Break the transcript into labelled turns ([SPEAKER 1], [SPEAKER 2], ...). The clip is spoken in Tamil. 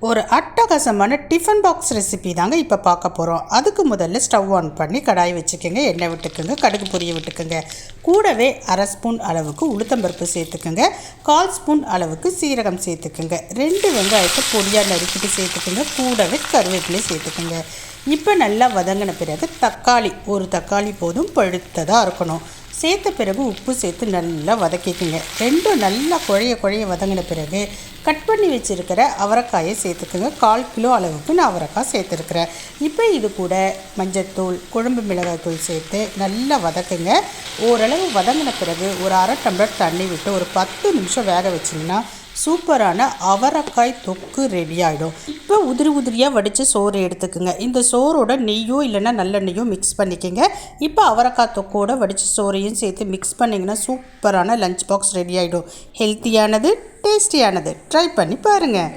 [SPEAKER 1] ஒரு அட்டகாசமான டிஃபன் பாக்ஸ் ரெசிபி தாங்க இப்போ பார்க்க போகிறோம். அதுக்கு முதல்ல ஸ்டவ் ஆன் பண்ணி கடாய் வச்சுக்கோங்க, எண்ணெய் விட்டுக்குங்க, கடுகு பொரிய விட்டுக்குங்க. கூடவே அரை ஸ்பூன் அளவுக்கு உளுத்தம்பருப்பு சேர்த்துக்குங்க, 1/4 ஸ்பூன் அளவுக்கு சீரகம் சேர்த்துக்குங்க, 2 வெங்காயத்தை பொடியாக நறுக்கிட்டு சேர்த்துக்குங்க, கூடவே கருவேப்பிலை சேர்த்துக்குங்க. இப்போ நல்லா வதங்கின பிறகு ஒரு தக்காளி போதும், பழுத்ததாக இருக்கணும். சேர்த்த பிறகு உப்பு சேர்த்து நல்லா வதக்கிக்குங்க. ரெண்டும் நல்லா குழைய வதங்கின பிறகு கட் பண்ணி வச்சுருக்கிற அவரைக்காயை சேர்த்துக்குங்க. 1/4 கிலோ அளவுக்கு நான் அவரைக்காய் சேர்த்துருக்குறேன். இப்போ இது கூட மஞ்சள்தூள், குழம்பு மிளகாய்த்தூள் சேர்த்து நல்லா வதக்குங்க. ஓரளவு வதங்கின பிறகு ஒரு அரை டம்ளர் தண்ணி விட்டு ஒரு 10 நிமிஷம் வேக வச்சிங்கன்னா சூப்பரான அவரைக்காய் தொக்கு ரெடி ஆகிடும். இப்போ உதிரியாக வடித்து சோறு எடுத்துக்குங்க. இந்த சோறோட நெய்யோ இல்லைன்னா நல்லெண்ணெய்யோ மிக்ஸ் பண்ணிக்கோங்க. இப்போ அவரைக்காய் தொக்கோட வடித்த சோறையும் சேர்த்து மிக்ஸ் பண்ணிங்கன்னா சூப்பரான லஞ்ச் பாக்ஸ் ரெடி ஆகிடும். ஹெல்த்தியானது, டேஸ்டியானது. ட்ரை பண்ணி பாருங்கள்.